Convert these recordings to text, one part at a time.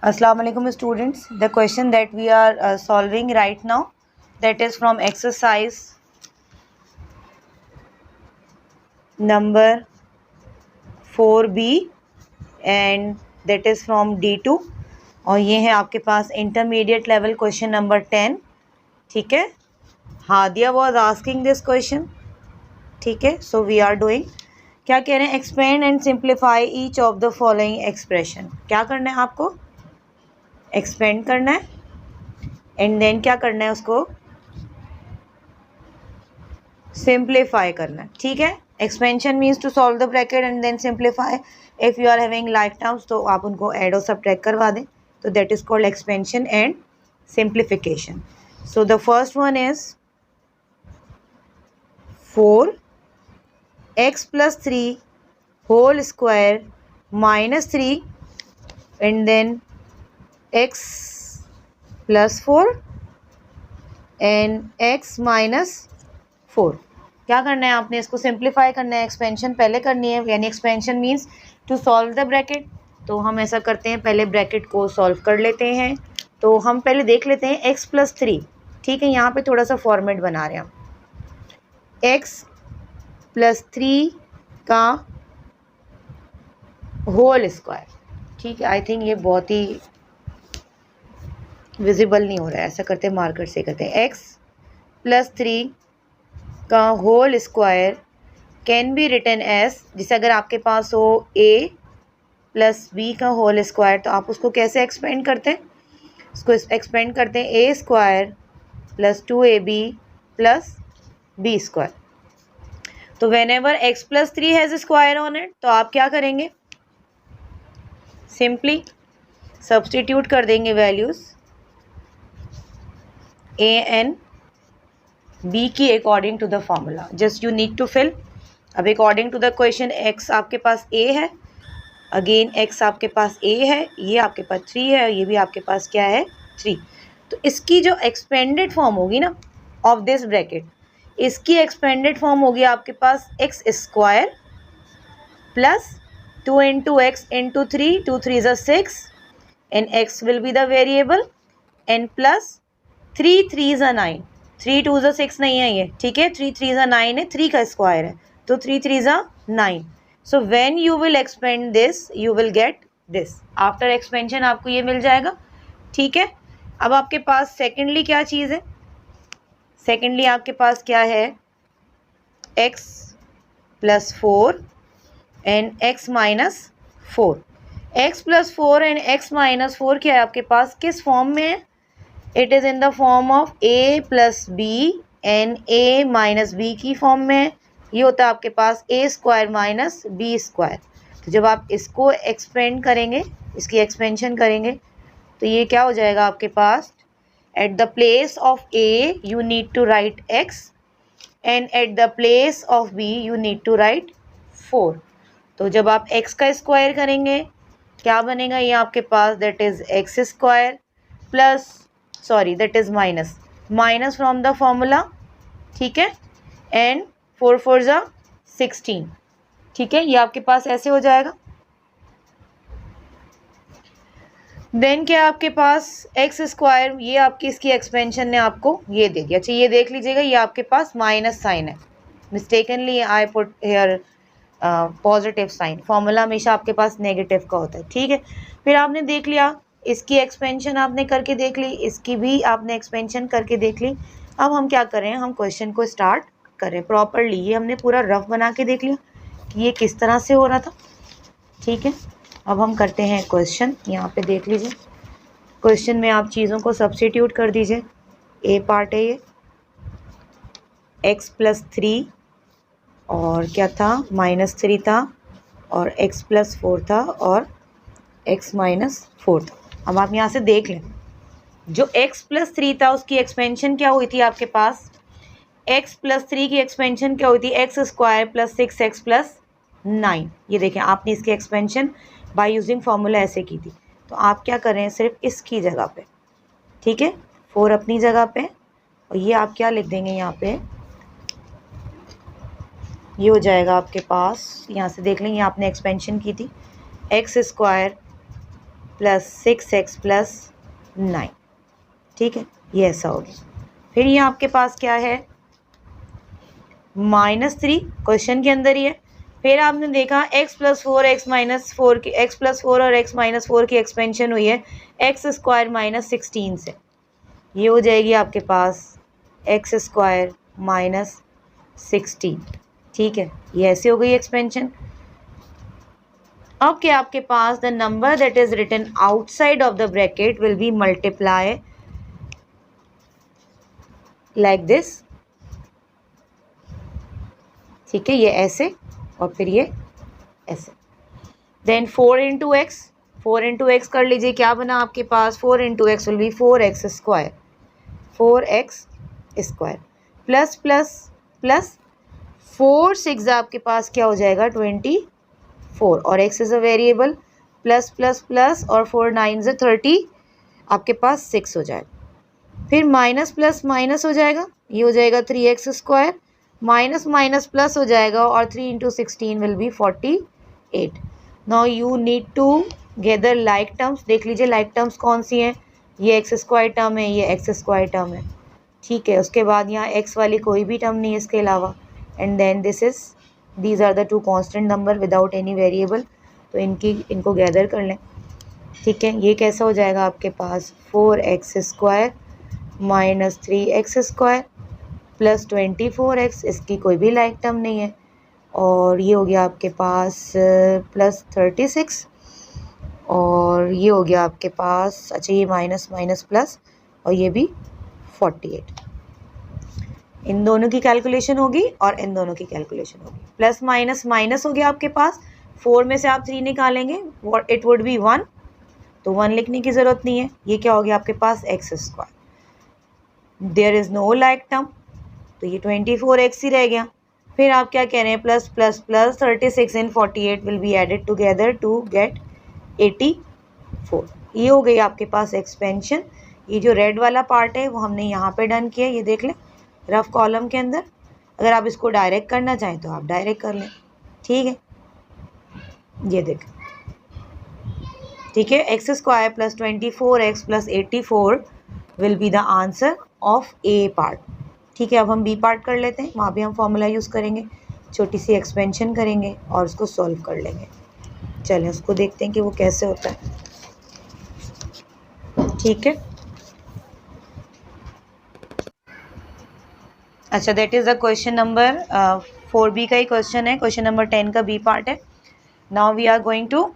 Assalamu alaikum students. The question that we are solving right now, that is from exercise number 4B and that is from D2 और ये है आपके पास intermediate level question number 10. ठीक है, Hadiya was asking this question. ठीक है, so we are doing. क्या कह रहे हैं? Expand and simplify each of the following expression. क्या करना है आपको? एक्सपेंड करना है एंड देन क्या करना है, उसको सिंप्लीफाई करना है. ठीक है, expansion means to solve the bracket and then simplify. If you are having like terms तो आप उनको ऐड और सबट्रैक्ट करवा दें, तो that is called expansion and simplification. So the first one is 4x + 3 whole square -3 and then x + 4 and x - 4. क्या करना है आपने? इसको सिंप्लीफाई करना है, एक्सपेंशन पहले करनी है, यानी expansion means to solve the bracket. तो हम ऐसा करते हैं, पहले ब्रैकेट को सॉल्व कर लेते हैं. तो हम पहले देख लेते हैं x + 3. ठीक है, यहाँ पे थोड़ा सा फॉर्मेट बना रहे हैं हम. x + 3 का होल स्क्वायर. ठीक है, आई थिंक ये बहुत ही विजिबल नहीं हो रहा है, ऐसा करते हैं मार्कर से करते हैं. x + 3 का whole square can be written as, जैसे अगर आपके पास हो a + b का होल स्क्वायर तो आप उसको कैसे एक्सपेंड करते हैं? इसको एक्सपेंड करते हैं a² + 2ab + b². तो whenever x + 3 has square on it, तो आप क्या करेंगे? सिंपली सब्सटीट्यूट कर देंगे वैल्यूज़ a and b की according to the formula. Just you need to fill. अब according to the question x आपके पास a है, अगेन x आपके पास a है, ये आपके पास 3 है, ये भी आपके पास क्या है? 3. तो इसकी जो एक्सपेंडेड फॉर्म होगी ना ऑफ दिस ब्रैकेट, इसकी एक्सपेंडेड फॉर्म होगी आपके पास x² plus 2 × x × 3, 2 3 is 6 and x will be the variable and plus 3 3 is 9, 3 2 is 6 नहीं है ये. ठीक है, 3 3 is 9 है, 3 का स्क्वायर है, तो 3 3 is 9. So when you will expand this you will get this. After expansion आपको ये मिल जाएगा. ठीक है, अब आपके पास सेकेंडली क्या चीज़ है? सेकेंडली आपके पास क्या है? x + 4 and x - 4. x + 4 and x - 4 क्या है आपके पास? किस फॉर्म में है? It is in the form of a + b and a - b की फॉर्म में है. ये होता है आपके पास a² - b². तो जब आप इसको एक्सपेंड करेंगे, इसकी एक्सपेंशन करेंगे, तो ये क्या हो जाएगा आपके पास? At the place of a you need to write x and at the place of b you need to write 4. तो जब आप x का स्क्वायर करेंगे क्या बनेगा? ये आपके पास that is x² plus that is minus from the formula. ठीक है, एंड 4 4 = 16. ठीक है, ये आपके पास ऐसे हो जाएगा. देन क्या आपके पास x², ये आपकी इसकी एक्सपेंशन ने आपको ये दे दिया. अच्छा, ये देख लीजिएगा, ये आपके पास माइनस साइन है. Mistakenly I put here positive sign. Formula हमेशा आपके पास नेगेटिव का होता है. ठीक है, फिर आपने देख लिया, इसकी एक्सपेंशन आपने करके देख ली, इसकी भी आपने एक्सपेंशन करके देख ली. अब हम क्या करें? हम क्वेश्चन को स्टार्ट करें प्रॉपरली. ये हमने पूरा रफ बना के देख लिया कि ये किस तरह से हो रहा था. ठीक है, अब हम करते हैं क्वेश्चन. यहाँ पे देख लीजिए, क्वेश्चन में आप चीज़ों को सब्स्टिट्यूट कर दीजिए. ए पार्ट है ये, x + 3 और क्या था? -3 था और x + 4 था और x - 4 था. अब आप यहाँ से देख लें, जो x + 3 था उसकी एक्सपेंशन क्या हुई थी आपके पास? x + 3 की एक्सपेंशन क्या हुई थी? x² + 6x + 9. ये देखें, आपने इसकी एक्सपेंशन बाय यूजिंग फार्मूला ऐसे की थी. तो आप क्या कर रहे हैं? सिर्फ इसकी जगह पे, ठीक है, 4 अपनी जगह पे, और ये आप क्या लिख देंगे यहाँ पे? ये हो जाएगा आपके पास, यहाँ से देख लें, ये आपने एक्सपेंशन की थी x² प्लस 6x प्लस 9। ठीक है, ये ऐसा हो गया। फिर ये आपके पास क्या है, -3 क्वेश्चन के अंदर ही है। फिर आपने देखा x प्लस 4 x माइनस 4 की, x प्लस 4 और x माइनस 4 की एक्सपेंशन हुई है एक्स स्क्वायर माइनस 16 से। ये हो जाएगी आपके पास एक्स स्क्वायर माइनस 16। ठीक है, ये ऐसे हो गई एक्सपेंशन। अब क्या आपके पास the number that is written outside of the bracket will be multiply like this. ठीक है, ये ऐसे और फिर ये ऐसे। Then 4 into x, 4 into x कर लीजिए, क्या बना आपके पास, 4 into x will be 4x square, 4x square plus plus plus 4 6 आपके पास क्या हो जाएगा 24 और x is a variable, plus plus plus और 4 9 से 30 आपके पास 6 हो जाएगा। फिर माइनस प्लस माइनस हो जाएगा, ये हो जाएगा 3x square, minus minus plus हो जाएगा और 3 into 16 will be 48। Now you need to gather like terms. देख लीजिए लाइक टर्म्स कौन सी हैं, ये एक्स स्क्वायर टर्म है, ये एक्स स्क्वायर टर्म है। ठीक है, उसके बाद यहाँ एक्स वाली कोई भी टर्म नहीं है इसके अलावा। And then these are the two constant number without any variable. तो इनको गैदर कर लें। ठीक है, ये कैसा हो जाएगा आपके पास 4x square minus 3x square plus 24x, इसकी कोई भी लाइक टर्म नहीं है। और ये हो गया आपके पास प्लस 36 और ये हो गया आपके पास, अच्छा ये माइनस माइनस प्लस और ये भी 48। इन दोनों की कैलकुलेशन होगी और इन दोनों की कैलकुलेशन होगी। प्लस माइनस माइनस हो गया आपके पास, 4 में से आप 3 निकालेंगे, इट वुड बी 1, तो 1 लिखने की ज़रूरत नहीं है। ये क्या हो गया आपके पास x square, there is no like term, तो ये 24x ही रह गया। फिर आप क्या कह रहे हैं, plus plus plus 36 and 48 will be added together to get 84। ये हो गई आपके पास एक्सपेंशन। ये जो रेड वाला पार्ट है वो हमने यहाँ पे डन किया, ये देख लें रफ कॉलम के अंदर। अगर आप इसको डायरेक्ट करना चाहें तो आप डायरेक्ट कर लें। ठीक है, ये देखें। ठीक है, x square plus 24x plus 84 will be the answer of A part. ठीक है, अब हम बी पार्ट कर लेते हैं, वहाँ भी हम फॉर्मूला यूज़ करेंगे, छोटी सी एक्सपेंशन करेंगे और उसको सॉल्व कर लेंगे। चलें उसको देखते हैं कि वो कैसे होता है। ठीक है, अच्छा that is the question number 4B का ही क्वेश्चन है, क्वेश्चन नंबर 10 का बी पार्ट है। Now we are going to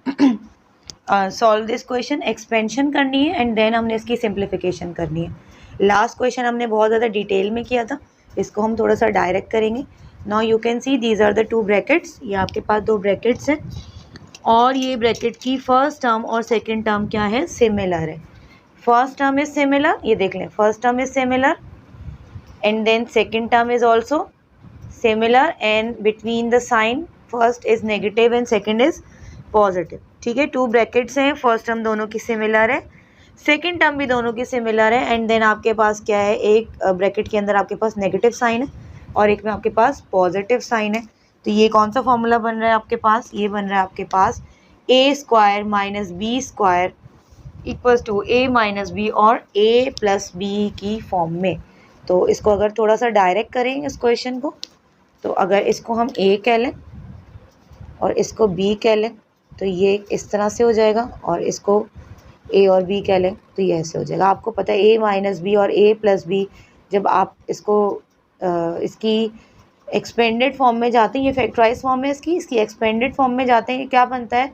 solve this question. Expansion करनी है एंड देन हमने इसकी सिंप्लीफिकेशन करनी है। लास्ट क्वेश्चन हमने बहुत ज़्यादा डिटेल में किया था, इसको हम थोड़ा सा डायरेक्ट करेंगे। Now you can see these are the 2 brackets, ये आपके पास 2 ब्रैकेट्स हैं और ये ब्रैकेट की फर्स्ट टर्म और सेकेंड टर्म क्या है, सिमिलर है। फर्स्ट टर्म इज सिमिलर, ये देख लें, first term is similar and then second term is also similar and between the sign first is negative and second is positive. ठीक है, 2 brackets हैं, फर्स्ट टर्म दोनों की सिमिलर है, सेकेंड टर्म भी दोनों की सिमिलर है एंड देन आपके पास क्या है, एक ब्रैकेट के अंदर आपके पास नेगेटिव साइन है और एक में आपके पास पॉजिटिव साइन है। तो ये कौन सा फॉर्मूला बन रहा है आपके पास, ये बन रहा है आपके पास a square minus b square equals to a minus b और ए प्लस बी की फॉर्म में। तो इसको अगर थोड़ा सा डायरेक्ट करें इस क्वेश्चन को, तो अगर इसको हम ए कह लें और इसको बी कह लें तो ये इस तरह से हो जाएगा और इसको ए और बी कह लें तो ये ऐसे हो जाएगा। आपको पता है ए माइनस बी और ए प्लस बी, जब आप इसको इसकी एक्सपेंडेड फॉर्म में जाते हैं, ये फैक्टराइज फॉर्म है इसकी एक्सपेंडेड फॉर्म में जाते हैं, क्या बनता है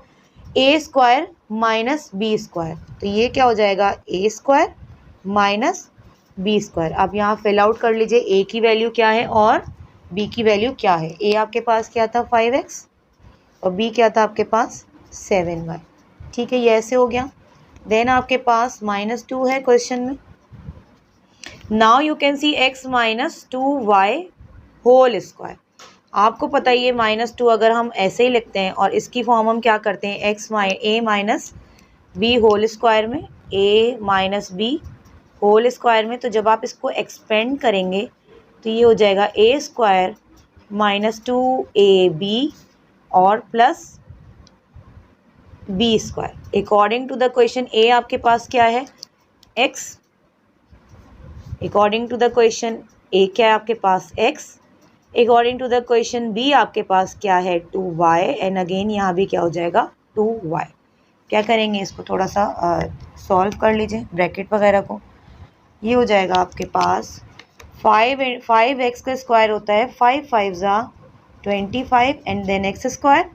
ए स्क्वायर माइनस बी स्क्वायर। तो ये क्या हो जाएगा ए स्क्वायर माइनस बी स्क्वायर। आप यहाँ फिल आउट कर लीजिए ए की वैल्यू क्या है और बी की वैल्यू क्या है। ए आपके पास क्या था 5x और बी क्या था आपके पास 7y। ठीक है, ये ऐसे हो गया। देन आपके पास -2 है क्वेश्चन में। Now you can see x minus 2y whole square. आपको पता है ये -2 अगर हम ऐसे ही लिखते हैं और इसकी फॉर्म हम क्या करते हैं a minus b whole square में, a minus b whole square में। तो जब आप इसको एक्सपेंड करेंगे तो ये हो जाएगा ए स्क्वायर माइनस 2ab और plus b square. According to the question a आपके पास क्या है, x. According to the question a क्या है आपके पास, x. According to the question b आपके पास क्या है, 2y। एंड अगेन यहाँ भी क्या हो जाएगा, 2y। क्या करेंगे, इसको थोड़ा सा सॉल्व कर लीजिए ब्रैकेट वगैरह को। ये हो जाएगा आपके पास 5x का स्क्वायर होता है 5 5 ज़ा 25 and then x square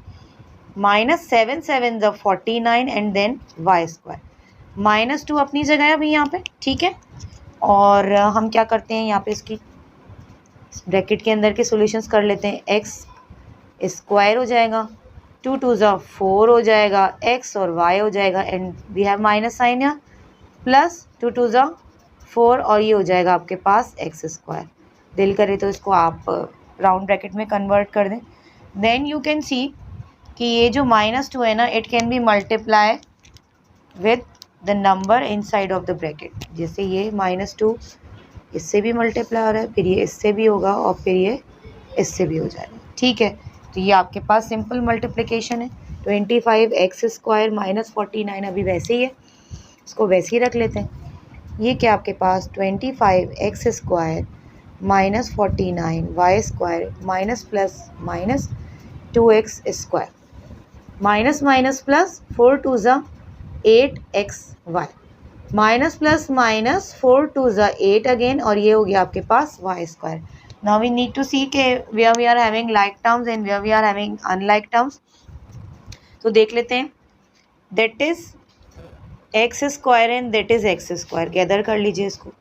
minus 7 7 ज़ा 49 एंड देन वाई स्क्वायर। -2 अपनी जगह है अभी यहाँ पे, ठीक है। और हम क्या करते हैं यहाँ पे इसकी ब्रैकेट के अंदर के सॉल्यूशंस कर लेते हैं। एक्स स्क्वायर हो जाएगा, 2 2 ज़ा 4 हो जाएगा, एक्स और वाई हो जाएगा and we have minus sign यहाँ, प्लस 2 2 ज़ा 4 और ये हो जाएगा आपके पास एक्स स्क्वायर। दिल करे तो इसको आप राउंड ब्रैकेट में कन्वर्ट कर दें। देन यू कैन सी कि ये जो -2 है ना, it can be multiply with the number inside of the bracket. जैसे ये -2 इससे भी मल्टीप्लाई हो रहा है, फिर ये इससे भी होगा और फिर ये इससे भी हो जाएगा, ठीक है। तो ये आपके पास सिंपल मल्टीप्लिकेशन है। 25 एक्स स्क्वायर माइनस 49 अभी वैसे ही है, इसको वैसे ही रख लेते हैं। ये क्या आपके पास 25 x square minus 49 y square minus plus minus 2x square minus minus plus 4 2 ज़ा 8xy माइनस प्लस माइनस 4 2 ज़ा 8 अगेन और ये हो गया आपके पास y square. Now we need to see के where we are having like terms and where we are having unlike terms. तो देख लेते हैं, that is x square and that is x square. Gather कर लीजिए इसको।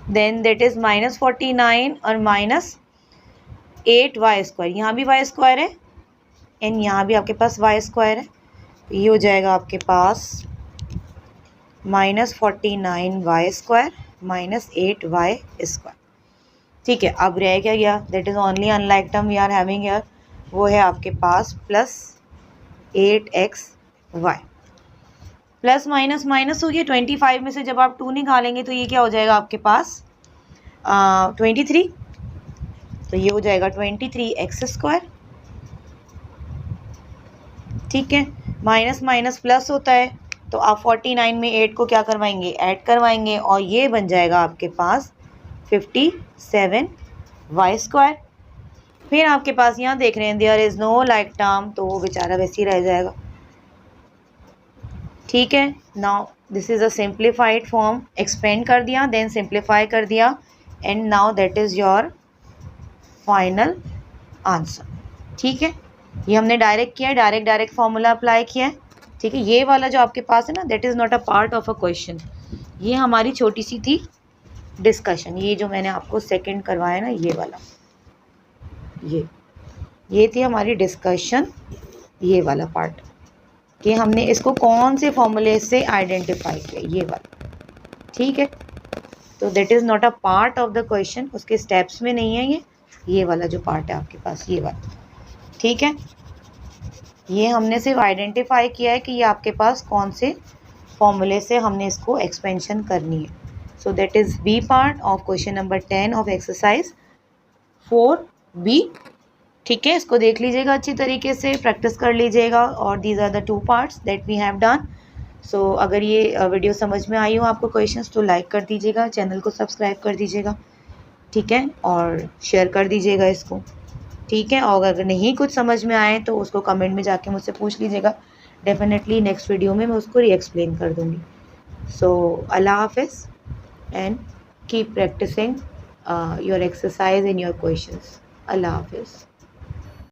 देन दैट इज -49 और -8y square. यहाँ भी y स्क्वायर है एंड यहाँ भी आपके पास y स्क्वायर है। तो ये हो जाएगा आपके पास -49y स्क्वायर -8y स्क्वायर, ठीक है। अब रह क्या गया, that is only unlike term we are having here, वो है आपके पास plus 8xy। Plus minus minus हो गया, 25 में से जब आप 2 निकालेंगे तो ये क्या हो जाएगा आपके पास 23। तो ये हो जाएगा 23 एक्स स्क्वायर, ठीक है। माइनस माइनस प्लस होता है तो आप 49 में 8 को क्या करवाएंगे, ऐड करवाएंगे और ये बन जाएगा आपके पास 57 वाई स्क्वायर। फिर आपके पास यहाँ देख रहे हैं there is no like term, तो वो बेचारा वैसे ही रह जाएगा, ठीक है। Now this is a simplified form, expand कर दिया देन सिंप्लीफाई कर दिया and now that is your final answer, ठीक है। ये हमने डायरेक्ट किया है, डायरेक्ट फार्मूला अप्लाई किया है, ठीक है। ये वाला जो आपके पास है ना, that is not a part of a question. ये हमारी छोटी सी थी डिस्कशन। ये जो मैंने आपको सेकंड करवाया ना, ये वाला, ये थी हमारी डिस्कशन, ये वाला पार्ट कि हमने इसको कौन से फॉर्मूले से आइडेंटिफाई किया, ये वाला, ठीक है। तो that is not a part of the question, उसके स्टेप्स में नहीं है ये वाला जो पार्ट है आपके पास, ये वाला, ठीक है। ये हमने सिर्फ आइडेंटिफाई किया है कि ये आपके पास कौन से फॉर्मूले से हमने इसको एक्सपेंशन करनी है। So that is B part of question number 10 of exercise 4B, ठीक है। इसको देख लीजिएगा अच्छी तरीके से, प्रैक्टिस कर लीजिएगा। और these are the 2 parts that we have done. So अगर ये वीडियो समझ में आई हो आपको क्वेश्चंस, तो लाइक कर दीजिएगा, चैनल को सब्सक्राइब कर दीजिएगा, ठीक है, और शेयर कर दीजिएगा इसको, ठीक है। और अगर नहीं कुछ समझ में आए तो उसको कमेंट में जाके मुझसे पूछ लीजिएगा, डेफिनेटली नेक्स्ट वीडियो में मैं उसको री एक्सप्लेन कर दूँगी। सो अल्लाह हाफिज़ and keep practicing your exercise in your questions. अल्लाह हाफिज़।